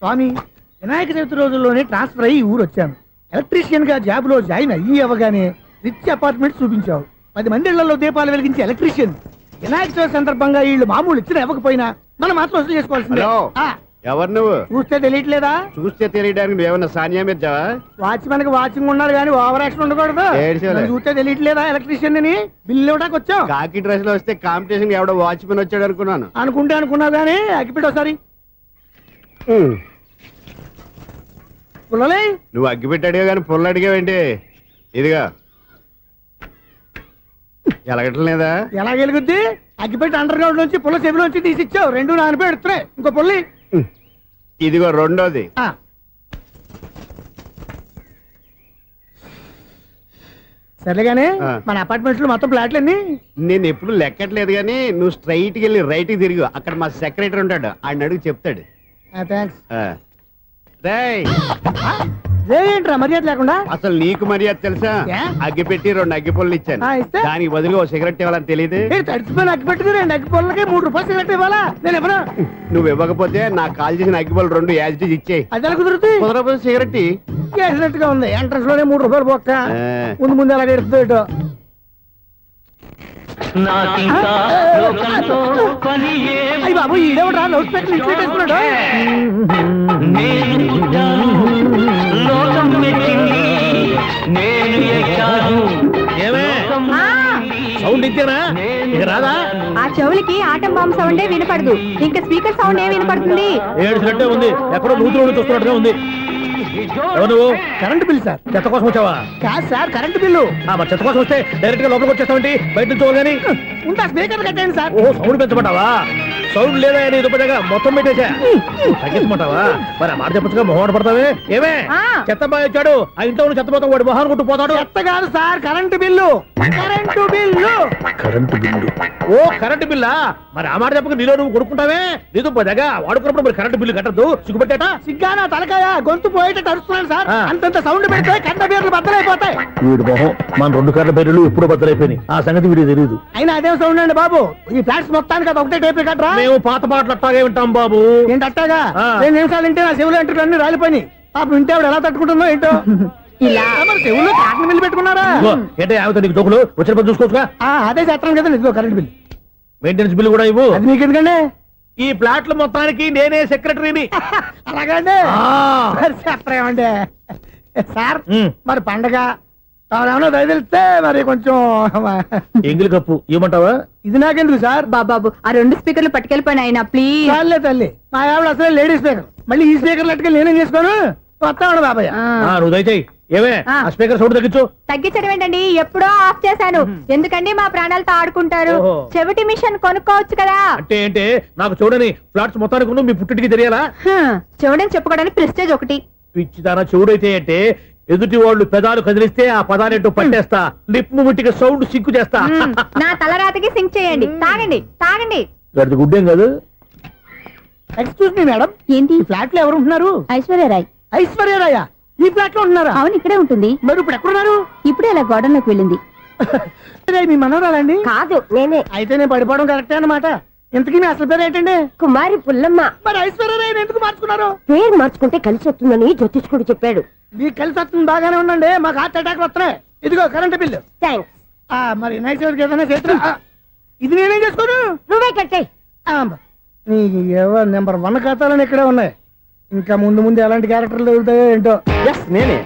స్వామి, వినాయక చవితి రోజుల్లోనే ట్రాన్స్ఫర్ అయ్యి ఊరు వచ్చాను. ఎలక్ట్రీషియన్ గా జాబ్ లో జాయిన్ అయ్యి అవగానే రిచ్ అపార్ట్మెంట్ చూపించావు. 10 మంది ఇళ్లలో దీపాలు వెలిగించే ఎలక్ట్రీషియన్. వినాయక చవితి సందర్భంగా వీళ్ళు మామూలు ఇచ్చిన ఇవ్వకపోయినా మనం మాత్రం వసూలు చేసుకోవాల్సిందే. ఎవరు నువ్వు? చూస్తే తెలియట్లేదా? చూస్తే తెలియడానికి నువ్వేమన్నా సానియా మీర్జావా? వాచ్మెన్ కి వాచింగ్ ఉండాలి కానీ ఓవర్ యాక్షన్ ఉండకూడదు. చూస్తే తెలియట్లేదా ఎలక్ట్రీషియన్ అని? బిల్లు ఇవ్వడానికి వచ్చాం. కాకి డ్రెస్ లో వస్తే కాంపిటీషన్ ఎవడో వాచ్మెన్ వచ్చాడు అనుకున్నాను. అనుకున్నావు కానీ అగ్గిపెట్టి ఒకసారి పుల్లలే. నువ్వు అగ్గిపెట్టి అడిగా కానీ పుల్ల అడిగావేంటి? ఇదిగా ఎలగటం లేదా? ఎలా వెలుగుద్ది? అగ్గిపెట్టి అండర్ గ్రౌండ్ నుంచి పుల్ల చెవిలోంచి తీసిచ్చావు. 2 నానిపోయి ఎడుతున్నాయి. ఇంకో పుల్లి ఇదిగో రెండోది. సరేగానే మన అపార్ట్మెంట్ లో మొత్తం ఫ్లాట్లు అన్ని నేను ఎప్పుడు లెక్కట్లేదు కానీ నువ్వు స్ట్రైట్ కి వెళ్ళి రైట్ కి తిరిగి అక్కడ మా సెక్రటరీ ఉంటాడు, ఆయన అడుగు చెప్తాడు. ఏంట్రా మర్యాద లేకుండా? అసలు నీకు మర్యాద తెలుసా? అగ్గి పెట్టి 2 అగ్గి పుల్లలు ఇచ్చాను, దానికి బదులుగా 1 సిగరెట్ ఇవ్వాలని తెలియదు. తడిచిపోయిన అగ్గి పెట్టుకుని 2 అగ్గి పుల్లలకి 3 రూపాయలు సిగరెట్ ఇవ్వాలా? నేను ఇవ్వను. నువ్వు ఇవ్వకపోతే నాకు కాల్ చేసిన అగ్గి పుల్లలు 2 యాజిటీస్ ఇచ్చేయి. అది ఎలా కుదురుతుంది? కుదరకపోతే సిగరెట్ చేసినట్టుగా ఉంది. ఎంట్రన్స్ లోనే 3 రూపాయలు పోక్క. ముందు అలాగే ఎడుతుంది. అయ్యి బాబు, ఈడేవడా లౌడ్ స్పీకర్ ఇంట్లో వేసుకున్నాడు? సౌండ్ ఇచ్చానా? ఇక రాదా? ఆ చెవులకి ఆటం బాంబు సౌండే వినపడదు, ఇంకా స్పీకర్ సౌండ్ ఏ వినపడుతుంది? ఏడుసినట్టే ఉంది, ఎక్కడో నూతులు చూస్తున్నట్టుగా ఉంది. నువ్వు కరెంట్ బిల్ సార్. చెత్త కోసం వచ్చావా? కాదు సార్, కరెంట్ బిల్లు. చెత్త కోసం వస్తే డైరెక్ట్ గా లోపలికి వచ్చేస్తావంటి, బయట నుంచి కానీ ఉంటా. స్పీకర్ కట్టండి సార్. ఓ సౌండ్ పెంచమంటావా? సౌండ్ లేదా నీ దుప్పగా మొత్తం పెట్టేసా. తగ్గించమంటావా? మరి ఆ మాట చెప్పచ్చుగా, మొహమాట పడతావే. ఏమే చెత్త బాగా వచ్చాడు, ఆ ఇంట్లో ఉన్న చెత్త పోతాం, వాడు మొహాన్ని కొట్టు పోతాడు. చెత్త కాదు sir, current bill. Current bill. Current bill. ఓ కరెంటు బిల్లా? మరి ఆ మాట చెప్పక నీలో నువ్వు కొడుకుంటావే. నీ దుప్పగా వాడుకున్నప్పుడు మరి కరెంటు బిల్లు కట్టద్దు, సిగ్గుపెట్టాట. సిగ్గానా తలకాయ? గొంతు పోయేటట్టు అరుస్తున్నాను సార్. అంతంత సౌండ్ పెడితే కంట బీర్లు బద్దలైపోతాయి. వీడు మొహం మన 2 కర్ల బీర్లు ఎప్పుడో బద్దలైపోయినాయి. ఆ సంగతి వీడికి తెలియదు. అయినా అదే సౌండ్ అండి బాబు. ఈ ఫ్లాట్స్ మొత్తానికి అది ఒకటే టేప్ కట్టరా? మేము పాత పాటలు అట్టాగే వింటాం బాబు. ఏంటి అట్టాగా? 2 నిమిషాలు వింటే నా చెవులు ఎంటర్ అన్ని రాలిపోయి. పాపం వింటే ఆవిడ ఎలా తట్టుకుంటుందో ఏంటో. ఇలా మరి చెవుల్లో కాటన్ బిల్లు పెట్టుకున్నారా? ఏంటో ఆమెతో నీకు జోకులు వచ్చిన పని చూసుకోవచ్చుగా. అదే చేస్తాను కదా. ఇదిగో కరెంట్ బిల్. మెయింటెనెన్స్ బిల్లు కూడా ఇవ్వు. అది మీకు ఎందుకండి? ఈ ప్లాట్ల మొత్తానికి నేనే సెక్రటరీని. అలాగండి. చెప్పరేమండి సార్. మరి పండగ ఏమన్నా దయదలిస్తే మరి కొంచెం ఎంగిలి కప్పు ఇవ్వమంటావా? ఇది నాకెందుకు సార్? బాబాబు, ఆ 2 స్పీకర్లు పట్టుకెళ్ళిపోయిన ఆయన ప్లీజ్. చాలే తల్లి, మా ఆవిడ అసలే లేడీ స్పీకర్. మళ్ళీ ఈ స్పీకర్లు అట్టుకెళ్ళి నేనేం చేసుకోను? వస్తాడు బాబాయ్. నువ్వు దయచేయి. ఏమే ఆ స్పీకర్ సౌండ్ తగ్గించు. తగ్గించడం ఏంటండి, ఎప్పుడో ఆఫ్ చేశాను. ఎందుకండి మా ప్రాణాలతో ఆడుకుంటారు? చెవిటి మిషన్ కొనుక్కోవచ్చు కదా. అంటే ఏంటే నాకు చూడని ఫ్లాట్స్ మొత్తానికి మీ పుట్టింటికి తెలియాలా? చెవుడని చెప్పుకోవడానికి ప్రెస్టేజ్ ఒకటి. పిచ్చిదానా చెవుడైతే అంటే ఎదుటి వాళ్ళు పెదాలు కదిలిస్తే ఆ పదాలేంటో పట్టేస్తా, లిప్ ముట్టికి సౌండ్ సింకు చేస్తా. నా తలరాతకి సింక్ చేయండి. తాగండి తాగండి. గడిది గుడ్డేం కాదు. ఎక్స్క్యూజ్ మీ మేడం, ఏంటి? ఫ్లాట్ లో ఎవరు ఉంటున్నారు? ఐశ్వర్యరాయ్. ఐశ్వర్యరాయ ఈ ఫ్లాట్ లో ఉంటున్నారా? అవును, ఇక్కడే ఉంటుంది. మరి ఇప్పుడు ఎక్కడున్నారు? ఇప్పుడే అలా గోడంలోకి వెళ్ళింది. మీ మనవరాలండి? కాదు, నేనే. అయితే నేను పడిపోవడం కరెక్టే అన్నమాట. ఇంతకీ మీ అసలు పేరు ఏంటండి? కుమారి పుల్లమ్మ. మరి ఐశ్వర్యరాయ్ ఎందుకు మార్చుకున్నారు? పేరు మార్చుకుంటే కలిసి వస్తుందని జ్యోతిష్కుడు చెప్పాడు. మీకు కలిసి వస్తుంది, బాగానే ఉండండి. మాకు హార్ట్ అటాక్ వస్తున్నాయి. ఇదిగో కరెంట్ బిల్లు. థ్యాంక్స్. మరి నైట్ ఏదైనా చేతులు ఇది నేనేం చేసుకోను? నువ్వే కట్టే. నెంబర్ 1 ఖాతాలని ఇక్కడే ఉన్నాయి. ఇంకా ముందు ముందు ఎలాంటి క్యారెక్టర్లు దొరుకుతాయో ఏంటో. నేనే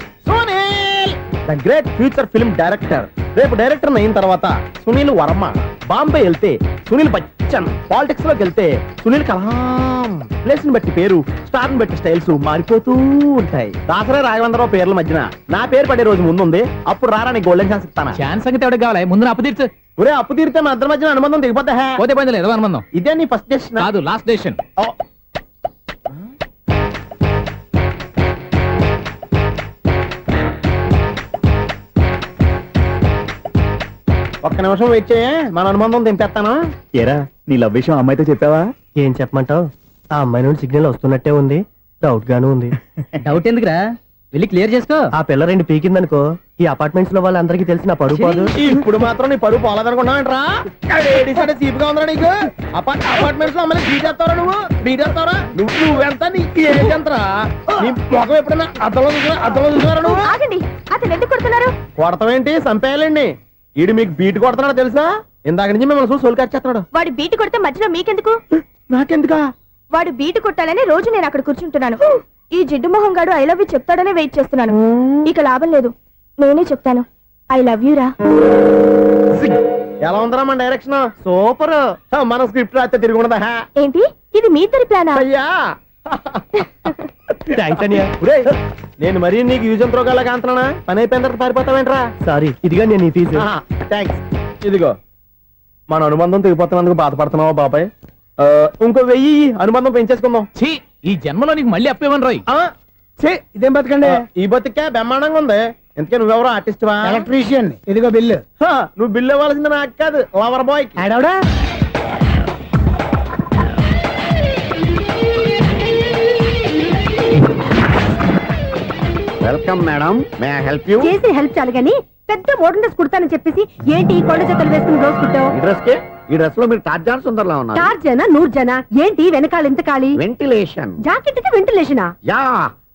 the great future film director. రేపు డైరెక్టర్ అయిన తర్వాత సునీల్ వర్మ. బాంబే వెళ్తే సునీల్ బచ్చన్. పాలిటిక్స్ లోకి వెళ్తే సునీల్ కలాం. ప్లేస్ ని బట్టి పేరు, స్టార్ ని బట్టి స్టైల్స్ మారిపోతూ ఉంటాయి. దాసరే రాఘవేంద్రరావు పేర్ల మధ్యన నా పేరు పడే రోజు ముందుంది. అప్పుడు రారా నీ గోల్డెన్ ఛాన్స్ ఇస్తాను. ఛాన్స్ సంగతి ఎవరికి కావాలి? ముందు అప్పు తీర్చు. ఒరే అప్పు తీరితే మన ఇద్దరి మధ్యన అనుబంధం దిగిపోతా. పోతే పోయింది లేదు అనుబంధం. ఇదే నీ ఫస్ట్ డెస్టినేషన్ కాదు, లాస్ట్ డెసిషన్. ఒక్క నిమిషం వెయిట్ చేయ, మన అనుబంధం దింపేస్తాను. ఏరా నీ లవ్ విషయం అమ్మాయితో చెప్పావా? ఏం చెప్పమంటావు? ఆ అమ్మాయి నుండి సిగ్నల్ వస్తున్నట్టే ఉంది, డౌట్ గాను ఉంది. డౌట్ ఎందుకురా? వెళ్ళి క్లియర్ చేసుకో. ఆ పిల్ల రెండు పీకిందనుకో ఈ అపార్ట్మెంట్స్ లో వాళ్ళందరికీ తెలిసిన పరుగు పోదు. ఇప్పుడు మాత్రం నీ పరుగు పోలేదనుకున్నావేంట్రా? సీపుగా ఉందా నీకు? అపార్ట్మెంట్స్ లో అమ్మని బీటేస్తారా నువ్వెంత నీకు ఏంటంతరా? నీ ముఖం ఎప్పుడైనా అర్థంలో చూసారా నువ్వు? ఆగండి, అతను ఎందుకు కొడుతున్నారు? కొడతావేంటి? చంపేయాలండి. ఈడు మీకు బీట్ కొడుతున్నాడు తెలుసా? ఇందాక నుంచి మిమ్మల్ని చూసి సోలు కచ్చేస్తున్నాడు. వాడు బీటు కొడితే మధ్యలో మీకెందుకు? నాకెందుకా? వాడు బీటు కొట్టాలని రోజు నేను అక్కడ కూర్చుంటున్నాను. ఈ జిడ్డు మొహం గాడు ఐ లవ్ యూ చెప్తాడనే వెయిట్ చేస్తున్నాను. ఇక లాభం లేదు, నేనే చెప్తాను ఐ లవ్ యూ రా. ఎలా ఉందరా మన డైరెక్షన్? సూపర్. మన స్క్రిప్ట్ రాస్తే తిరిగి ఉండదా? ఏంటి ఇది మీ ఇద్దరి ప్లానా? అయ్యా థ్యాంక్స్ అనియా. నేను మరీ నీకు యూజ్ ఎంతో గల కాంతనా? పని అయిపోయిన తర్వాత పారిపోతావేంట్రా? సారీ, ఇదిగా నేను ఈ ఫీజు. థ్యాంక్స్. ఇదిగో మన అనుబంధం తెగిపోతున్నందుకు బాధపడుతున్నావా బాబాయ్? ఇంకో 1000 అనుబంధం పెంచేసుకుందాం. ఛీ, ఈ జన్మలో నీకు మళ్ళీ అప్పేమని రాయి. ఇదేం బతకండి? ఈ బతికే బ్రహ్మాండంగా ఉంది. ఎందుకే నువ్వెవరో ఆర్టిస్ట్ వా? ఎలక్ట్రీషియన్. ఇదిగో బిల్లు. నువ్వు బిల్లు ఇవ్వాల్సింది నాకు కాదు, లవర్ బాయ్. ఆడవడా? Welcome madam, may I help you? చేసి హెల్ప్ చాలు గాని పెద్ద మోడల్ డ్రెస్ కుడతానని చెప్పేసి ఏంటి ఈ కొండ జతలు వేసుకుని రోజు కుట్టావు? ఈ డ్రెస్ లో మీరు టార్జాన్ సుందర్లా ఉన్నారు. 4 జన 100 జన ఏంటి వెనకాల ఎంత ఖాళీ? వెంటిలేషన్. జాకెట్ కి వెంటిలేషనా? యా,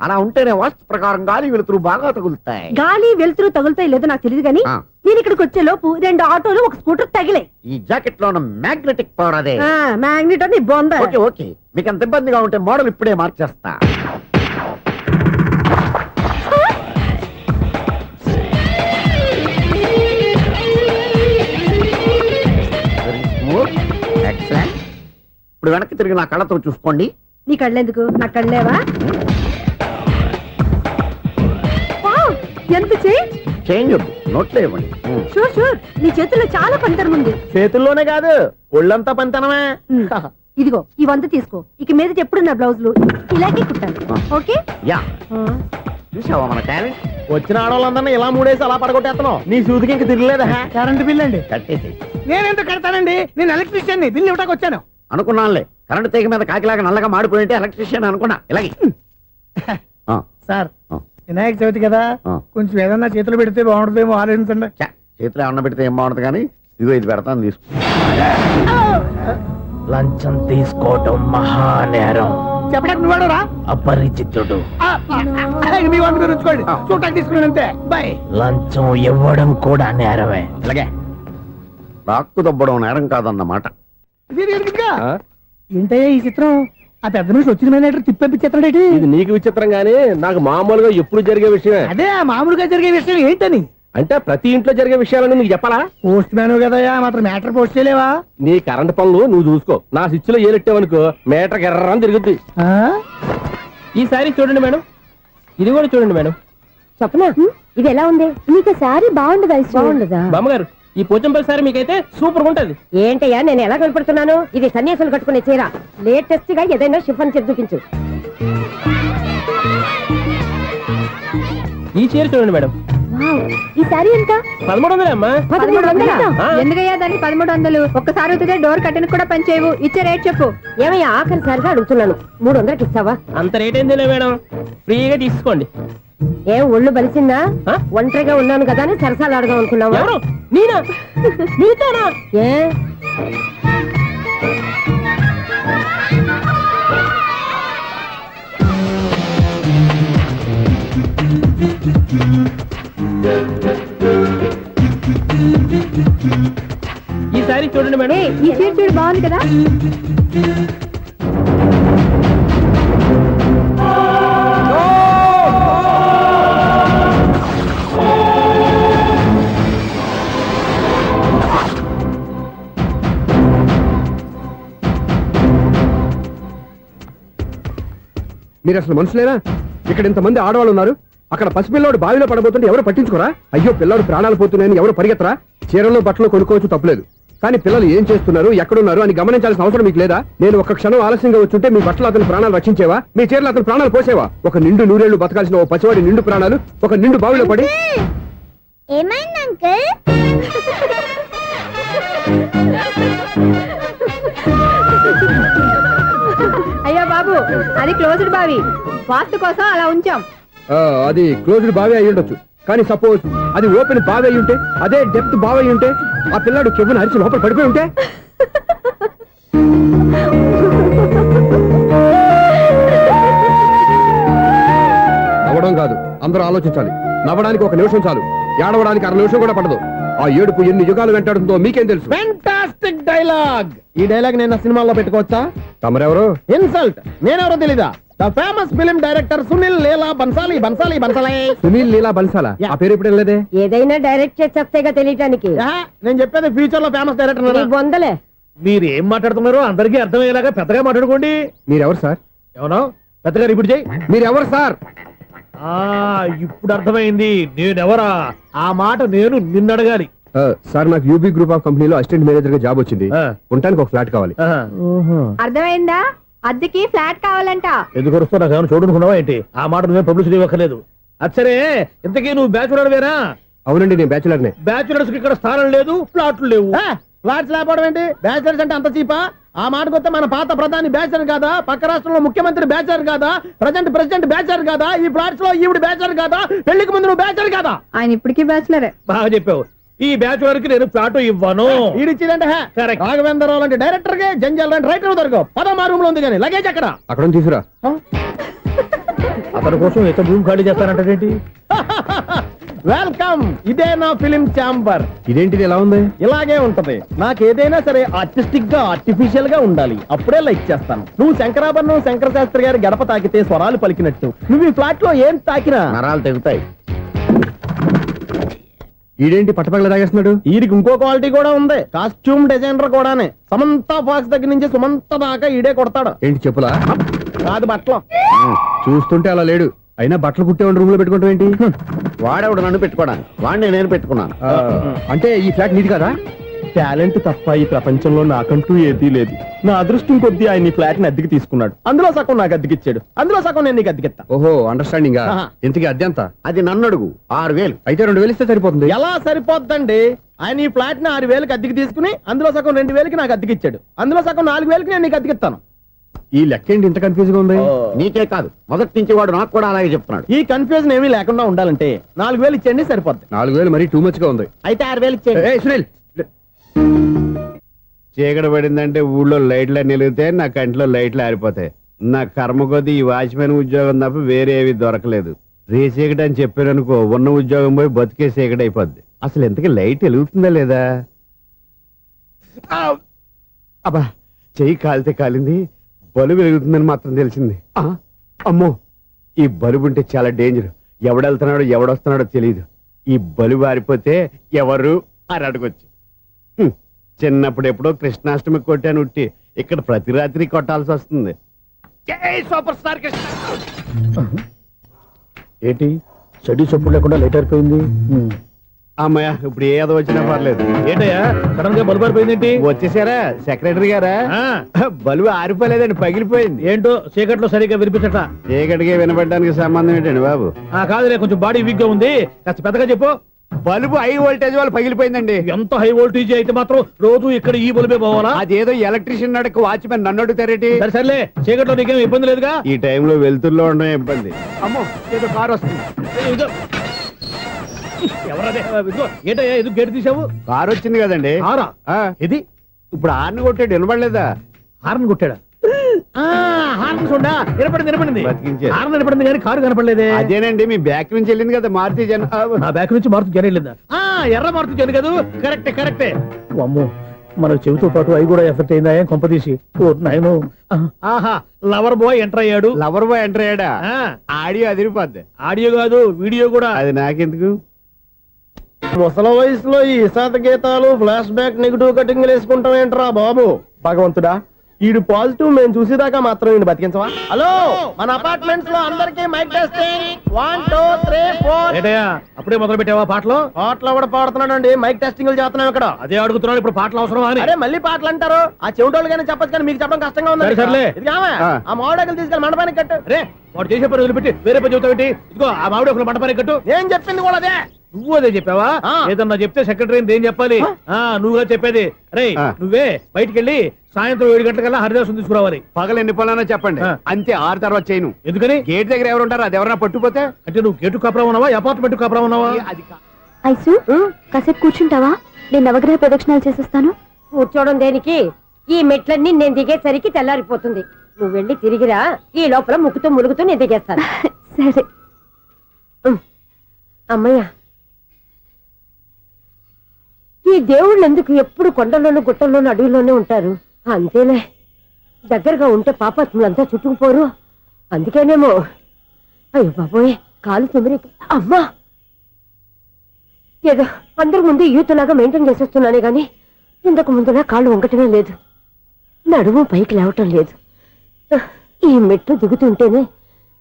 అలా ఉంటేనే వాస్తు ప్రకారం గాలి వెలుతురు బాగా తగులుతాయి. గాలి వెలుతురు తగులుతాయి లేదో నాకు తెలియదు గానీ నేను ఇక్కడికి వచ్చే లోపు 2 ఆటోలు ఒక స్కూటర్ తగిలే. ఈ జాకెట్ లో ఉన్న మ్యాగ్నెటిక్ పవర్ అదే. మ్యాగ్నెట్ అని బొంద. ఓకే ఓకే, మీకు అంత ఇబ్బందిగా ఉంటే మోడల్ ఇప్పుడే మార్చేస్తా. ఎక్సలెంట్. ఇప్పుడు వెనక్కి తిరిగి నా కళ్ళతో చూసుకోండి. నీ కళ్ళెందుకు? నా కళ్ళేవా? వావ్, ఎంత చేంజ్. చేంజ్ వద్దు, నోట్లో ఇవ్వండి. షూర్ షూర్, నీ చేతుల్లో చాలా పంతరం ఉంది. చేతుల్లోనే కాదు ఒళ్ళంతా పంతనమే. ఇదిగో ఈ 100 తీసుకో. ఇక మీద ఎప్పుడు నా బ్లౌజులు ఇలాగే కుట్టాను. ఓకే? యా, చూసావా మన టాలెంట్? వచ్చిన ఆడవాళ్ళందరినీ ఇలా మూడేసి అలా పడగొట్టేస్తున్నావు. నీ సూదికి ఇంక తిరగలేదా? కరెంట్ బిల్ అండి. కట్టేసి. నేనెందుకు కడతానండి? నేను ఎలక్ట్రీషియన్. బిల్లు ఇవ్వడానికి వచ్చాను. అనుకున్నానులే, కరెంట్ తీగ మీద కాకిలాగా నల్లగా మాడిపోయింటే ఎలక్ట్రీషియన్ అనుకున్నా. ఇలాగే సార్, వినాయక చవితి కదా, కొంచెం ఏదన్నా చేతులు పెడితే బాగుంటుందేమో ఆలోచించండి. చేతిలో అన్న పెడితే ఏం బాగుంటుంది కానీ ఇదిగో ఇది పెడతాను, తీసుకో. లంచం తీసుకోవటం మహానేరం. చెప్పడానికి నువ్వాడరా? అపరిచితుడు. మీ వంద మీరు ఉంచుకోండి, చూడటానికి తీసుకున్నాను అంతే. బాయ్. లంచం ఇవ్వడం కూడా నేరమే. ఇలాగే రాక్కు దబ్బడం నేరం కాదన్నమాట. ఏంటయ్యా ఈ చిత్రం? ఆ పెద్ద మనిషి వచ్చిన మేనేటర్ తిప్పించేస్తాడేటి? ఇది నీకు విచిత్రం గానీ నాకు మామూలుగా ఎప్పుడు జరిగే విషయమే. అదే మామూలుగా జరిగే విషయం ఏంటని? అంటే ప్రతి ఇంట్లో జరిగే విషయాలను నీకు చెప్పాలా? పోస్ట్ మ్యాన్ కదయ్యా, మాత్రం మ్యాటర్ పోస్ట్ చేయలేవా? నీ కరెంట్ పనులు నువ్వు చూసుకో. నా స్విచ్ లో ఏలెట్టావనుకో మీటర్ ఎర్రని తిరుగుద్ది. ఈసారి చూడండి మేడం, ఇది కూడా చూడండి మేడం. చెప్పనా? ఇది ఎలా ఉంది? నీకు సారీ బాగుండదా? బాగుండదా? బామ్మగారు, ఈ పోచంపల్లి సారీ మీకైతే సూపర్ ఉంటది. ఏంటయ్యా నేను ఎలా కనపడుతున్నాను? ఇది సన్యాసులు కట్టుకునే చీర. లేటెస్ట్ గా ఏదైనా షిఫన్ చేసి చూపించు. ఈ చీర చూడండి మేడం. ఈ సారీ ఎంత? 1300 అమ్మా. 1300? ఎందుకయ్యా దానికి 1300? ఒక్కసారి అవుతుందే డోర్ కట్టెన్ కూడా పనిచేయవు. ఇచ్చే రేట్ చెప్పు. ఏమయ్యా ఆఖరిసారిగా అడుగుతున్నాను, 300కి ఇస్తావా? అంత రేట్ ఏంది మేడం, ఫ్రీగా తీసుకోండి. ఏం ఒళ్ళు బలిసిందా? ఒంటరిగా ఉన్నాను కదా అని సరసాలు అడదాం అనుకున్నావా? ఎవరు? నేనా? నీతోనా? ఏ ఈ సారీ చూడండి మేడం. ఈ చీర చూడు, బాగుంది కదా? మీరు అసలు మనుషులేనా? ఇక్కడ ఇంతమంది ఆడవాళ్ళు ఉన్నారు, అక్కడ పసిపిల్లాడు బావిలో పడబోతుంటే ఎవరు పట్టించుకోరా? అయ్యో పిల్లాడు ప్రాణాలు పోతున్నాయని ఎవరు పరిగెత్తరా? చీరలు బట్టలు కొనుక్కోవచ్చు, తప్పులేదు. కానీ పిల్లలు ఏం చేస్తున్నారు, ఎక్కడున్నారు అని గమనించాల్సిన అవసరం మీకు లేదా? నేను ఒక్క క్షణం ఆలస్యంగా వచ్చుంటే మీ బట్టలు అతని ప్రాణాలు రక్షించేవా? మీ చీరలు అతని ప్రాణాలు పోసేవా? ఒక నిండు నూరేళ్లు బతకాల్సిన ఓ పసివాడి నిండు ప్రాణాలు ఒక నిండు బావిలో పడి. ఏమైంది అంకుల్? అయ్యో బాబు, అది క్లోజ్డ్ బావి, వాస్తు కోసం అలా ఉంచాం. అది క్లోజ్డ్ బావి అయి ఉండొచ్చు, కానీ సపోజ్ అది ఓపెన్ బావి అయి ఉంటే, అదే డెప్త్ బావి అయి ఉంటే, ఆ పిల్లాడు కెవ్వును అరిచి లోపల పడిపోయి ఉంటే, నవ్వడం కాదు, అందరూ ఆలోచించాలి. నవ్వడానికి 1 నిమిషం చాలు, ఏడవడానికి 1/2 నిమిషం కూడా పడదు. ఆ ఏడుపు ఎన్ని యుగాలు వెంటాడుతుందో మీకేం తెలుసు? Fantastic dialogue. ఈ డైలాగ్ నేను నా సినిమాలో పెట్టుకోవచ్చా? తమరెవరు? ఇన్సల్ట్. నేనెవరో తెలీదా? The famous film director Sunil Leela Bansali. Sunil Leela బన్సాలా? ఆ పేరు ఇప్పుడు లేదే. ఏదైనా డైరెక్ట్ చేసేస్తేగా తెలియటానికి. నేను చెప్పేది ఫ్యూచర్ లో ఫేమస్ డైరెక్టర్. వందలే. మీరు ఏం మాట్లాడుతున్నారో అందరికీ అర్థమయ్యేలాగా పెద్దగా మాట్లాడుకోండి. మీరెవరు సార్? ఎవరో పెద్దగా రిపీట్ చేయి. మీరెవరు సార్? ఇప్పుడు అర్థమైంది నేనెవరా. ఆ మాట నేను నిన్ను అడగాలి. సార్, నాకు యూబీ గ్రూప్ ఆఫ్ కంపెనీలో అసిస్టెంట్ మేనేజర్ గా జాబ్ వచ్చింది. ఉండటానికి ఒక ఫ్లాట్ కావాలి. అర్థమైందా? అద్దెకి ఫ్లాట్ కావాలంట. ఎందుకు వస్తున్నా నాకు ఏమైనా చూడనుకున్నావా ఏంటి? ఆ మాట నువ్వే పబ్లిసిటీ ఇవ్వక్కర్లేదు. అచ్చరే, ఇంతకీ నువ్వు బ్యాచులర్ వేరా? అవునండి, నేను బ్యాచులర్నే. బ్యాచులర్స్ కి ఇక్కడ స్థానం లేదు, ప్లాట్లు లేవు. ఫ్లాట్స్ లేకపోవడం ఏంటి? బ్యాచిలర్స్ అంటే అంత చీపా? ఆ మాటకొస్తే మన పాత ప్రధాని బ్యాచర్ కాదా? పక్క రాష్ట్రంలో ముఖ్యమంత్రి బ్యాచర్ కాదా? ప్రెసిడెంట్ బ్యాచర్ కాదా? ఈ ఫ్లాట్స్ లో ఈవిడ బ్యాచర్ కాదా? పెళ్లికి ముందు నువ్వు బ్యాచర్ కాదా? ఆయన ఇప్పటికీ బ్యాచులరే. బాగా చెప్పావు. ఈ బ్యాచులర్ కి నేను ఫ్లాట్ ఇవ్వను. ఈడిచ్చిందంటే రాఘవేంద్రరావు లాంటి డైరెక్టర్ కి, జంజాల్ లాంటి రైటర్ దొరకవు. పదమా రూమ్ లో ఉంది కానీ లగేజ్ అక్కడ. అక్కడ నుంచి తీసుకురా. అతని కోసం ఎంత భూమి ఖాళీ చేస్తానంటే వెల్కమ్. ఇదే నా ఫిలిం ఛాంబర్. ఇదేంటిది ఎలా ఉంది? ఇలాగే ఉంటది. నాకు ఏదైనా సరే ఆర్టిస్టిక్ గా, ఆర్టిఫిషియల్ గా ఉండాలి. అప్పుడే లైక్ చేస్తాను. నువ్వు శంకరాభరణం శంకర శాస్త్రి గారి గడప తాకితే స్వరాలు పలికినట్టు నువ్వు ఈ ఫ్లాట్ లో ఏం తాకినా నరాలు తెగుతాయి. ఈడేంటి పట్టపగల తాగేస్తున్నాడు? వీరికి ఇంకో క్వాలిటీ కూడా ఉంది. కాస్ట్యూమ్ డిజైనర్ కూడానే. సమంత ఫాక్స్ దగ్గర నుంచి సుమంత దాకా ఈడే కొడతాడు. ఏంటి చెప్పులా? కాదు బట్టలు. చూస్తుంటే అలా లేడు. అయినా బట్టలు కుట్టేవాడి రూమ్ లో పెట్టుకుంటాం ఏంటి? వాడేవాడు నన్ను పెట్టుకోవడానికి, వాడిని నేను పెట్టుకున్నాను. అంటే ఈ ఫ్లాట్ నీది కదా? టాలెంట్ తప్ప ఈ ప్రపంచంలో నాకంటూ ఏదీ లేదు. నా అదృష్టం కొద్దీ ఆయన ఈ ఫ్లాట్ ని అద్దెకి తీసుకున్నాడు. అందులో సగం నాకు అద్దెకిచ్చాడు, అందులో సగం నేను నీకు అద్దెకిస్తా. ఓహో, అండర్స్టాండింగ్. ఇంతకీ అద్దె ఎంత? అది నన్ను అడుగు. 6,000. అయితే 2,000 ఇస్తే సరిపోతుంది. ఎలా సరిపోద్దండి? ఆయన ఈ ఫ్లాట్ ని 6,000కి అద్దెకి తీసుకుని అందులో సగం 2,000కి నాకు అద్దెకిచ్చాడు. అందులో సగం 4,000కి నేను నీకు అద్దెకిస్తాను. ఈ లెక్క ఏంటి ఇంత కన్ఫ్యూజ్ గా ఉంది? నీకే కాదు, మొదటి నుంచి వాడు నాకు కూడా అలాగే చెప్తున్నాడు. ఈ కన్ఫ్యూజన్ ఏమీ లేకుండా ఉండాలంటే 4,000 ఇచ్చేయండి, సరిపోద్ది. 4,000 మరీ టూ మచ్ గా ఉంది. అయితే 6,000 ఇచ్చేయండి. ఏయ్ సునీల్, చీకటి పడిందంటే ఊళ్ళో లైట్లు నిలిగితే నా కంట్లో లైట్లు ఆరిపోతాయి. నా కర్మ కొద్దీ ఈ వాచ్మెన్ ఉద్యోగం తప్ప వేరే ఏవి దొరకలేదు. రేసీకటి అని చెప్పారనుకో, ఉన్న ఉద్యోగం పోయి బతికే చీకటి అయిపోద్ది. అసలు ఎంతకీ లైట్ వెలుగుతుందా లేదా? అబ్బా, చెయ్యి కాలితే కాలింది, బలుబు వెలుగుతుందని మాత్రం తెలిసింది. అమ్మో, ఈ బలుబు ఉంటే చాలా డేంజర్. ఎవడెళ్తున్నాడో ఎవడొస్తున్నాడో తెలియదు. ఈ బలుబు ఆరిపోతే ఎవరు అని అడగొచ్చు. చిన్నప్పుడు ఎప్పుడో కృష్ణాష్టమి కొట్టాను ఉట్టి, ఇక్కడ ప్రతి రాత్రి కొట్టాల్సి వస్తుంది. Super star Krishna. ఏంటి చెడు చెప్పుడు లేకుండా లేట్ అయిపోయింది. అమ్మయ్య, ఇప్పుడు ఏదో వచ్చినా పర్లేదు. ఏంటయ్యా సడన్ గా బల్బు అయిపోయిందేంటి? వచ్చేసారా సెక్రటరీ గారా? బలుబు ఆరిపోలేదండి, పగిలిపోయింది. ఏంటో చీకట్లో సరిగ్గా వినిపించట. చీకటికి వినపడడానికి సంబంధం ఏంటండి బాబు? కాదులే, కొంచెం బాడీ వీక్ గా ఉంది, కాస్త పెద్దగా చెప్పు. బల్బు హై వోల్టేజ్ వాళ్ళు పగిలిపోయిందండి. ఎంత హై వోల్టేజ్ అయితే మాత్రం రోజు ఇక్కడ ఈ బల్బే పోవాలా? అదేదో ఎలక్ట్రీషియన్ నడక వాచ్మెన్ నన్ను అడుగుతారేటి? సరే సర్లే, చీకట్లో నీకేం ఇబ్బంది లేదుగా? ఈ టైంలో వెళ్తుల్లో ఉండడం ఇబ్బంది. అమ్మో, ఏదో కారు వస్తుంది. ఎవరదే? ఏంటయ్యా ఎందుకు గేట్ తీసావు? కారు వచ్చింది కదండి. ఆరా ఇది ఇప్పుడు ఆర్ని కొట్టాడు, వినపడలేదా? హార్న్ కొట్టాడా? హార్న్ చూడా వినపడింది. బతికించారు. హార్న్ వినపడింది కానీ కారు కనపడలేదే. అదేనండి, మీ బ్యాక్ నుంచి వెళ్ళింది కదా మారుతి జన. నా బ్యాక్ నుంచి మారుతి జన వెళ్ళిందా? ఎర్ర మారుతి జన కదా? కరెక్టే. అమ్మో, మన చెవితో పాటు అవి కూడా ఎఫెక్ట్ అయిందా? ఏం కొంపదీసి? ఓ నాయనో. ఆహా, లవర్ బాయ్ ఎంటర్ అయ్యాడు. లవర్ బాయ్ ఎంటర్ అయ్యాడా? ఆడియో అదిరిపోద్ది. ఆడియో కాదు, వీడియో కూడా. అది నాకెందుకు? ముసలి వయసులో ఈ ఇసాత గీతాలు, ఫ్లాష్ బ్యాక్, నెగిటివ్ కటింగ్ వేసుకుంటాం ఏంట్రా బాబు? భగవంతుడా, ఈడు పాజిటివ్ మేము చూసేదాకా మాత్రం ఈయన బతికించవా? హలో, మన అపార్ట్మెంట్స్ లో అందరికీ మైక్ టెస్టింగ్. 1 2 3 4. ఏంటయ్యా అప్పుడే మొదలు పెట్టావా పాటలు? పాటలు కూడా పాడుతున్నాడు అండి. మైక్ టెస్టింగ్ చేస్తున్నాం ఇక్కడ. అదే అడుగుతున్నాడు, ఇప్పుడు పాటలు అవసరమా అని. అరే మళ్ళీ పాటలు అంటారు. ఆ చెవిటోళ్ళు కానీ చెప్పచ్చు, కానీ మీకు చెప్పడం కష్టంగా ఉంది. సర్లే. ఆ మామిడాకులు తీసుకెళ్ళి మండపానికి కట్టు. రే, వాడు చేసే పని వదిలిపెట్టి వేరే పని చెబుతావు. ఇదిగో ఆ మామిడి ఒకరు మంటపానికి కట్టు. ఏం చెప్పింది కూడా అదే. నువ్వు అదే చెప్పావా? ఏదన్నా చెప్తే సెక్రటరీ ఏం చెప్పాలి? నువ్వుగా చెప్పేది. రే, నువ్వే బయటికి వెళ్ళి సాయంత్రం 7 గంటలకల్లా హరిదాసు తీసుకురావాలి. పగలు ఎన్ని పనులన్నా చెప్పండి, ఆ. అంతే 6 తర్వాత చేయను. ఎందుకని? గేట్ దగ్గర ఎవరు ఉంటారు, అది ఎవరన్నా పట్టుపోతే అంటే నువ్వు గేటు కాపురం ఉన్నావా, అపార్ట్మెంట్ కాపురం ఉన్నావా? అది ఐసు కాసేపు కూర్చుంటావా? నేను నవగ్రహ ప్రదక్షిణాలు చేసేస్తాను. కూర్చోవడం దేనికి? ఈ మెట్లన్నీ నేను దిగేసరికి తెల్లారిపోతుంది. నువ్వు వెళ్ళి తిరిగిరా, ఈ లోపల ముక్కుతూ ములుగుతూ నేను దిగేస్తాను. సరే. అమ్మయ్య, ఈ దేవుళ్ళు ఎందుకు ఎప్పుడు కొండల్లోనూ గుట్టల్లోనూ అడవిలోనే ఉంటారు? అంతేలే, దగ్గరగా ఉంటే పాపాత్ములంతా చుట్టుకుపోరు. అందుకేనేమో. అయ్యో బాబోయ్, కాలు తిమిరి. అమ్మా, ఏదో అందరి ముందు యూత్లాగా మెయింటైన్ చేసేస్తున్నానే గాని ఇంతకు ముందులా కాళ్ళు వంకటమే లేదు, నడుము పైకి లేవటం లేదు. ఈ మెట్లు దిగుతుంటేనే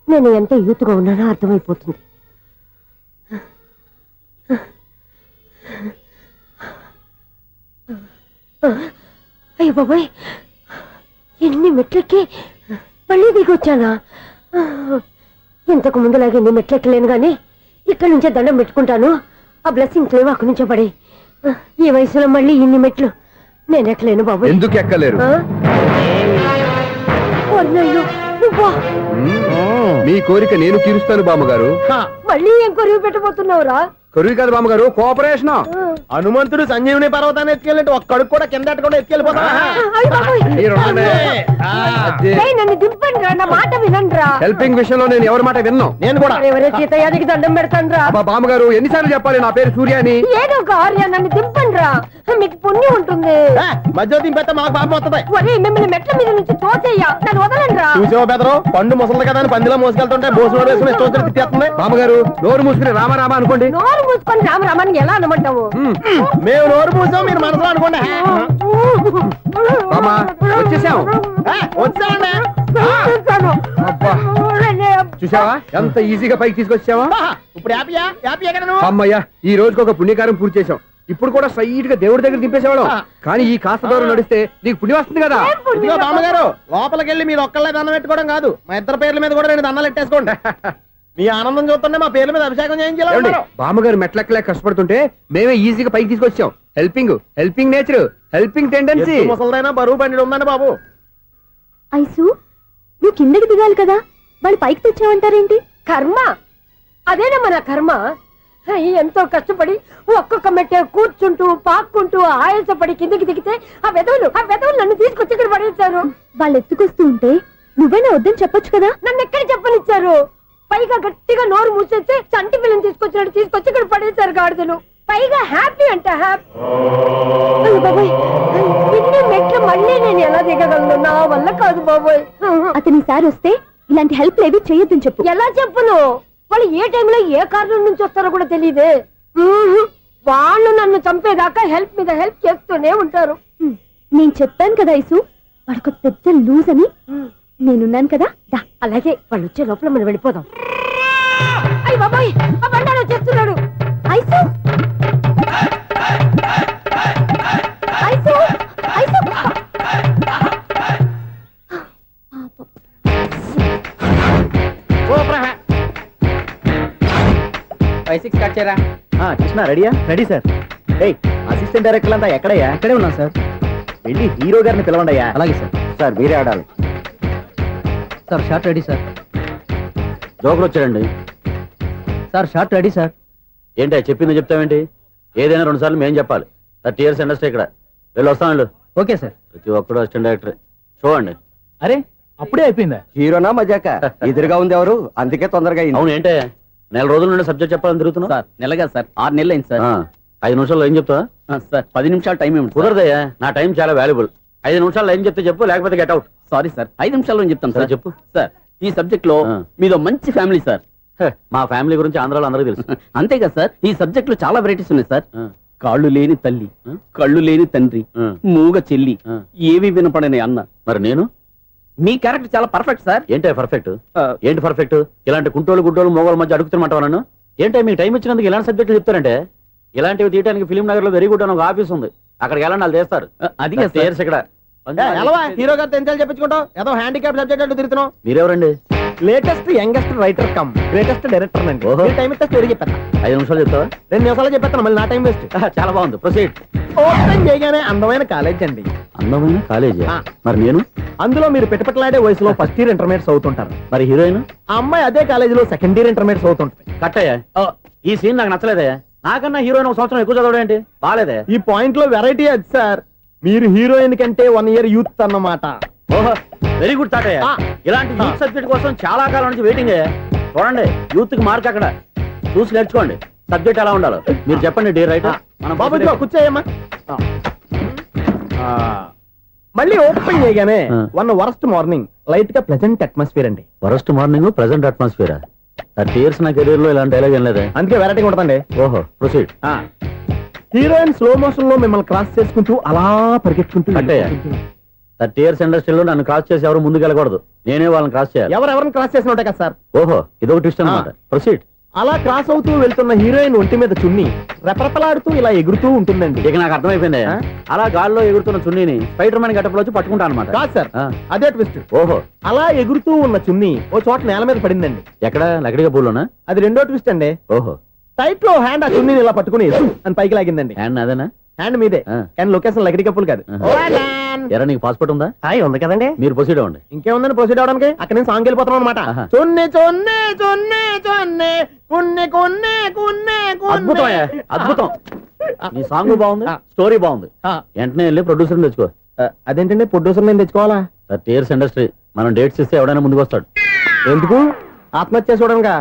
నేను ఎంత యూత్గా ఉన్నానో అర్థమైపోతుంది. అయ్యో బాబాయ్, ఎన్ని మెట్లెక్కి మళ్ళీ దిగొచ్చానా? ఇంతకు ముందులాగే ఎన్ని మెట్లెక్కలేను గాని ఇక్కడి నుంచే దండం పెట్టుకుంటాను. ఆ బ్లెస్సింగ్స్ లేవు అక్కడి నుంచే పడి. ఈ వయసులో మళ్ళీ ఇన్ని మెట్లు నేను ఎక్కలేను బాబాయ్. ఎందుకు ఎక్కలేరు? అయ్యో, నువ్వా? మీ కోరిక నేను తీరుస్తాను బామ్మగారు. మళ్ళీ ఏం కొరివి పెట్టబోతున్నావురా? కొరువు కాదు బామ్మగారు, కోఆపరేషన్. హనుమంతుడు సంజీవుని పర్వతాన్ని ఎత్తుకెళ్ళి ఒక్కడికి కూడా కింద ఎట్టకుండా ఎత్తుకెళ్ళిపోతా. అయ్య బాబోయ్. ఏయ్, నన్ను దింపండి రా, నా మాట వినండిరా. హెల్పింగ్ విషయంలో నేను ఎవరి మాట విన్నాను. నేను కూడా. ఎవరే సీతయ్యానికి దండం పెడతాను రా. అబ్బా బామ్మగారు, ఎన్నిసార్లు చెప్పాలి నా పేరు సూర్య అని? ఏదో ఒక ఆర్య, నన్ను దింపండి రా, మీకు పుణ్యం ఉంటుంది. మధ్య దింపేస్తే మాకు పాపం వస్తుంది. ఒరే, మిమ్మల్ని మెట్ల మీద నుంచి తోసేయ్యా, నన్ను వదలండి రా. చూసావా బెదరు, పండు ముసలి కదా అని పందిలో మోసుకెళ్తుంటే బోసు వేసుకుని స్తోత్రం తిట్టేస్తుంది. బామ్మగారు, నోరు మూసుకుని రామారామ అనుకోండి. నోరు మూసుకొని రామరామని ఎలా అనమంటావు? మేము నోరు పూసాం, మీరు మనసులో అనుకోండి. బామ్మ, వచ్చేసాం. వచ్చామండి. అబ్బా, చూసావా ఎంత ఈజీగా పైకి తీసుకొచ్చావా? ఇప్పుడు హ్యాపీయా? హ్యాపీ ఎక్కడ నువ్వు? అమ్మయ్యా, ఈ రోజుకి ఒక పుణ్యకారం పూర్తి చేసాం. ఇప్పుడు కూడా స్ట్రైట్ గా దేవుడి దగ్గర దింపేసేవాడు. కానీ ఈ కాస్త దూరం నడిస్తే నీకు పుణ్యం వస్తుంది కదా. ఇదిగో బామ్మగారు, లోపలికి వెళ్ళి మీరు ఒక్కళ్ళే దండం పెట్టుకోవడం కాదు, మా ఇద్దరు పేర్ల మీద కూడా 2 దండాలు ఎట్టేసుకోండి. మీ ఆనందం చూస్తుంటే మా పేర్ల మీద అభిషేకం ఏమండి, చేయించాలి. బామ్మగారు మెట్లెక్కలే కష్టపడుతుంటే మేమే ఈజీగా పైకి తీసుకొచ్చాం. Helping nature, helping tendency. ముసలిదైనా బరువు బండి ఉందండి బాబు. ఐసు నువ్వు కిందకి దిగాలి కదా, వాళ్ళు పైకి తెచ్చావంటారేంటి? కర్మ, అదేనమ్మా నా కర్మ. ఎంతో కష్టపడి ఒక్కొక్క మెట్టే కూర్చుంటూ పాక్కుంటూ ఆయాసపడి కిందకి దిగితే ఆ వెధవులు నన్ను తీసుకొచ్చి ఇక్కడ పడేశారు. వాళ్ళు ఎత్తుకొస్తూ ఉంటే నువ్వేనా వద్దని చెప్పొచ్చు కదా. నన్ను ఎక్కడ చెప్పనిచ్చారు? పైగా గట్టిగా నోరు మూసేస్తే చంటి పిల్లని తీసుకొచ్చినట్టు తీసుకొచ్చి ఇక్కడ పడేశారు గాడిదలు. పైగా హ్యాపీ అంట హ్యాపీ. అయ్యో బాబోయ్, ఇన్ని మెట్లు మళ్ళీ నేను ఎలా దిగగలను? నా వల్ల కాదు బాబోయ్. అతని సారి వస్తే ఇలాంటి హెల్ప్ లేవి చేయొద్దని చెప్పు. ఎలా చెప్పును? వాళ్ళు ఏ టైంలో ఏ కారణం నుంచి వస్తారో కూడా తెలియదే. వాళ్ళు నన్ను చంపేదాకా హెల్ప్ మీద హెల్ప్ చేస్తూనే ఉంటారు. నేను చెప్పాను కదా ఐసు, వాడొక పెద్ద లూజ్ అని. నేనున్నాను కదా, దా. అలాగే, వాళ్ళు వచ్చే లోపల మనం వెళ్ళిపోదాం. అయ్య బాబాయ్, ఆ బండారు వచ్చేస్తున్నాడు. Ice ice ice. 5-6 కట్ చేయరా. కృష్ణ రెడీయా? Ready sir. ఏయ్, అసిస్టెంట్ డైరెక్టర్ అంతా ఎక్కడయ్యా? ఇక్కడే ఉన్నాం సార్. వెళ్ళి హీరో గారిని పిలవండి అయ్యా. అలాగే సార్. సార్ మీరే ఆడాలి sir. Shot ready sir. Joker వచ్చాడండి. Sir shot ready sir. ఏంటి చెప్పింది చెప్తావేంటి? ఏదైనా 2 సార్లు మేం చెప్పాలి. 30 years ఇండస్ట్రీ ఇక్కడ. వెళ్ళి వస్తాను. Okay sir. ప్రతి ఒక్కడు అసిస్టెంట్ డైరెక్టర్. చూడండి. అరే అప్పుడే అయిపోయిందా? హీరోనా మజాక? ఎదురుగా ఉంది ఎవరు, అందుకే తొందరగా అయింది. అవును, ఏంటే 4 రోజుల నుండి సబ్జెక్ట్ చెప్పాలని తిరుగుతున్నా? సార్ నెలగా సార్, 6 నెలలు అయింది సార్. 5 నిమిషాల్లో ఏం చెప్తా? సార్ 10 నిమిషాలు టైం ఏమిటి? కుదరదయ్యా, నా టైం చాలా వాల్యుబుల్. 5 నిమిషాల్లో ఏం చెప్తే చెప్పు, లేకపోతే గెట్ అవుట్. సారీ సార్, 5 నిమిషాల్లో చెప్తాను సార్. చెప్పు. సార్ ఈ సబ్జెక్ట్ లో మీదో మంచి ఫ్యామిలీ సార్. మా ఫ్యామిలీ గురించి ఆంధ్రాలో అందరికీ తెలుసు. అంతేగా సార్, ఈ సబ్జెక్ట్ లో చాలా వెరైటీస్ ఉన్నాయి సార్. కాళ్ళు లేని తల్లి, కళ్ళు లేని తండ్రి, మూగ చెల్లి, ఏవి వినపడని అన్న. మరి నేను? మీ క్యారెక్టర్ చాలా పర్ఫెక్ట్ సార్. ఏంటే పర్ఫెక్ట్? ఏంటి పర్ఫెక్ట్? ఇలాంటి కుంటోలు గుడ్డోలు మోగోల మధ్య అడుగుతున్నమాట నన్ను. ఏంటంటే మీకు టైం ఇచ్చినందుకు ఇలాంటి సబ్జెక్టులు చెప్తారంటే? ఇలాంటివి తీయడానికి ఫిలిం నగర్ లో వెరీ గుడ్ అని ఒక ఆఫీస్ ఉంది, అక్కడికి వెళ్ళండి, వాళ్ళు చేస్తారు. అది ఇక్కడ హీరో గారు తెంచాలి చెప్పించుకుంటావు, ఏదో హ్యాండిక్యాప్ సబ్జెక్ట్ అంటూ తిరుగుతున్నావు. మీరెవరండి? Latest youngest writer cum greatest director అండి. ఓహో. టైం ఇస్తే స్టోరీ చెప్పేస్తా. 5 నిమిషాలు చెప్తావా? 2 నిమిషాలు చెప్పేస్తాను, మళ్ళీ నా టైం వేస్ట్. చాలా బాగుంది, ప్రొసీడ్. ఓపెన్ చేయగానే అందమైన కాలేజ్ అండి. అందమైన కాలేజీ ఆ. మరి నేను అందులో మీరు పెట్టుపట్లాడే వయసులో ఫస్ట్ ఇయర్ ఇంటర్మీడియట్స్ అవుతుంటారు. మరి హీరోయిన్ ఆ అమ్మాయి అదే కాలేజీలో సెకండ్ ఇయర్ ఇంటర్మీడియట్స్ అవుతుంటది. కట్టయ్యా ఈ సీన్ నాకు నచ్చలేదే. నాకన్నా హీరోయిన్ ఒక సంవత్సరం ఎక్కువ చదవడం ఏంటి బాలేదే. ఈ పాయింట్ లో వెరైటీ అది సార్. మీరు హీరోయిన్ కంటే 1 ఇయర్ యూత్ అన్నమాట. ఓహో వెరీ గుడ్ తాతయ్య. ఆ. ఇలాంటి యూత్ సబ్జెక్ట్ కోసం చాలా కాలం నుంచి వెయిటింగ్. చూడండి యూత్ కి మార్క్ అక్కడ చూసి నేర్చుకోండి. సబ్జెక్ట్ ఎలా ఉండాలో మీరు చెప్పండి డీ రైట్. బాబు ఇదిగో కూర్చోయమ్మా. మళ్ళీ ఓపెన్ చేయగానే ఆ. వన్ వరస్ట్ మార్నింగ్ లైట్ గా ప్లెజెంట్ అట్మాస్ఫియర్ అండి. Worst morning present atmosphere 30 years నా కెరీర్ లో ఇలాంటి డైలాగ్ ఏం లేదే. అందుకే వెరైటీగా ఉంటుందండి. ఓహో ప్రొసీడ్. హీరోయిన్ స్లో మోషన్ లో మిమ్మల్ని క్రాస్ చేసుకుంటూ అలా పరిగెట్టుకుంటూ కట్టయ్య 30 years ఇండస్ట్రీలో నన్ను క్రాస్ చేసి ఎవరు ముందుకు వెళ్ళకూడదు. నేనే వాళ్ళని క్రాస్ చేయాలి. ఎవరెవరిని క్రాస్ చేసిన ఉంటాయి కదా సార్. ఓహో ఇదొక ట్విస్ట్ అన్నమాట. ప్రొసీడ్. అలా క్రాస్ అవుతూ వెళ్తున్న హీరోయిన్ ఒంటి మీద చున్ని రెపరెపలాడుతూ ఇలా ఎగురుతూ ఉంటుందండి. ఇక నాకు అర్థమైపోయింది. ఆ? అలా గాల్లో ఎగురుతున్న చున్నీని స్పైడర్ మ్యాన్ గెటప్ లో వచ్చి పట్టుకుంటా అనమాట. కాదు సార్, ఆ. అదే ట్విస్ట్. ఓహో అలా ఎగురుతూ ఉన్న చున్ని ఓ చోట నేల మీద పడిందండి. ఎక్కడ లకడిగా పూలోనా? అది రెండో ట్విస్ట్ అండి. ఓహో టైట్ లో హ్యాండ్ ఆ చున్నీని ఇలా పట్టుకుని అని పైకి లాగిందండి. హ్యాండ్ అదేనా? హ్యాండ్ మీదే ఆ. కానీ లొకేషన్ లకడి కప్పులు కాదు. ఆహా. ఎరా నీకు పాస్పోర్ట్ ఉందా? హాయ్ ఉంది కదండి. మీరు ప్రొసీడ్ అవ్వండి. ఇంకేముందని ప్రొసీడ్ అవడానికి అక్కడ నేను సాంగ్ వెళ్ళిపోతున్నాం అనమాట. ఆహా. చున్ని చున్ని చున్ని చున్ని కున్ని కున్ని కున్ని అద్భుతం అయ్యా, అద్భుతం. నీ సాంగ్ బాగుంది, స్టోరీ బాగుంది. వెంటనే వెళ్ళి ప్రొడ్యూసర్ తెచ్చుకో. అదేంటండి ప్రొడ్యూసర్ నేను తెచ్చుకోవాలా? 30 years ఇండస్ట్రీ మనం డేట్స్ ఇస్తే ఎవడైనా ముందుకు వస్తాడు. ఎందుకు? ఆత్మహత్య చూడనుగా.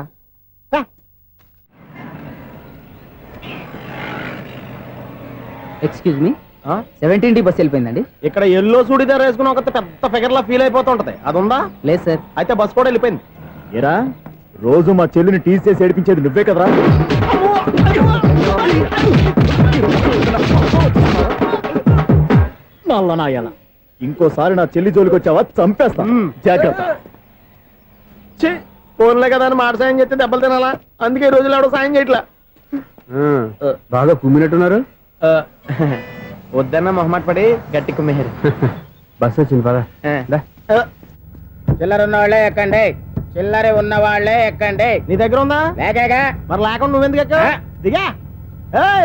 Excuse me 17D bus వెళ్ళిపోయిందండి. ఇక్కడ ఎల్లో చూడిదార్ వేసుకుని ఒక పెద్ద ఫిగర్ లా ఫీల్ అయిపోతుంటది. అది ఉందా? లేదు సార్. అయితే బస్ కూడా వెళ్ళిపోయింది. ఏరా రోజు మా చెల్లిని టీస్ చేసి ఏడిపించేది నువ్వే కదరా? నల్లనాయాల ఇంకోసారి నా చెల్లి జోలికి వచ్చావా చంపేస్తా. జాగ్రత్త. ఫోన్లే కదా అని మాట సాయం చేస్తే దెబ్బలు తినాలా? అందుకే ఈ రోజులు ఎవడో సాయం చేయట్లా. బాగా కుమ్మినట్టున్నారు. వద్దన్న మొహమాట పడి గట్టి కుమ్మేరు. బస్ వచ్చింది పద. చిల్లర ఉన్న వాళ్ళే ఎక్కండి. చిల్లర ఉన్న వాళ్ళే ఎక్కండి. నీ దగ్గర ఉందా? లేకగా మరి లేకుండా నువ్వెందుకు ఎక్కావు? దిగా.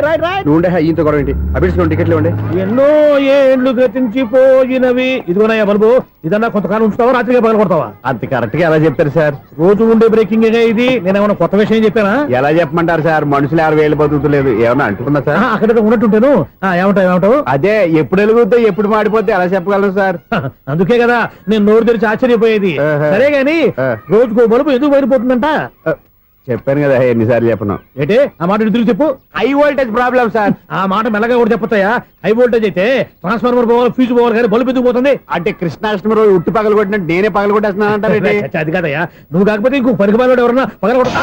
Right right. నువ్వు ఉండే ఈయంతో గొడవ ఏంటి? అభిడ్స్ టికెట్లు ఇవ్వండి. ఎన్నో ఏండ్లు గతించిపోయినవి. ఇదిగోనయ్యా బల్బు, ఇదన్నా కొంతకాలం ఉంచుతావా రాత్రిగా పగల కొడతావా? అంత కరెక్ట్ గా ఎలా చెప్తారు సార్? రోజు ఉండే బ్రేకింగ్ ఇది. నేనేమన్నా కొత్త విషయం చెప్పానా? ఎలా చెప్పమంటారు సార్? మనుషులు ఎవరు వేలు బతుకుతలేదు. ఏమన్నా అంటున్నా సార్? అక్కడ ఉన్నట్టుంటాను. ఏమంటావు? అదే ఎప్పుడు వెలుగుతో ఎప్పుడు మాడిపోతే ఎలా చెప్పగలరు సార్? అందుకే కదా నేను నోరు తెరిచి ఆశ్చర్యపోయేది. ఆహా. సరే గాని ఆ. రోజుకో బలుపు ఎందుకు బయటపోతుందంట? చెప్పాను కదా ఎన్నిసార్లు చెప్పను. ఏంటే ఆ మాట తిరిగి చెప్పు. High voltage problem sir. ఆ మాట మెల్లగా కూడా చెప్పొస్తాయా? హై వోల్టేజ్ అయితే ట్రాన్స్ఫార్మర్ పోవాలి, ఫ్యూజ్ పోవాలి, కానీ బల్బు ఎందుకు పోతుంది? అంటే కృష్ణాష్టమి రోజు ఉట్టి పగలు కొట్టినట్టు నేనే పగలు కొట్టేస్తున్నానంటారు. చచ్చా, అది కాదయ్యా. నువ్వు కాకపోతే ఇంకో పనికి బాగా ఎవరన్నా పగల కొడతా.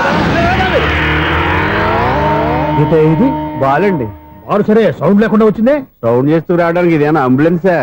ఇది బాలండి. వాడు సరే సౌండ్ లేకుండా వచ్చిందే. సౌండ్ చేస్తూ రావడానికి ఇదేనా అంబులెన్సా?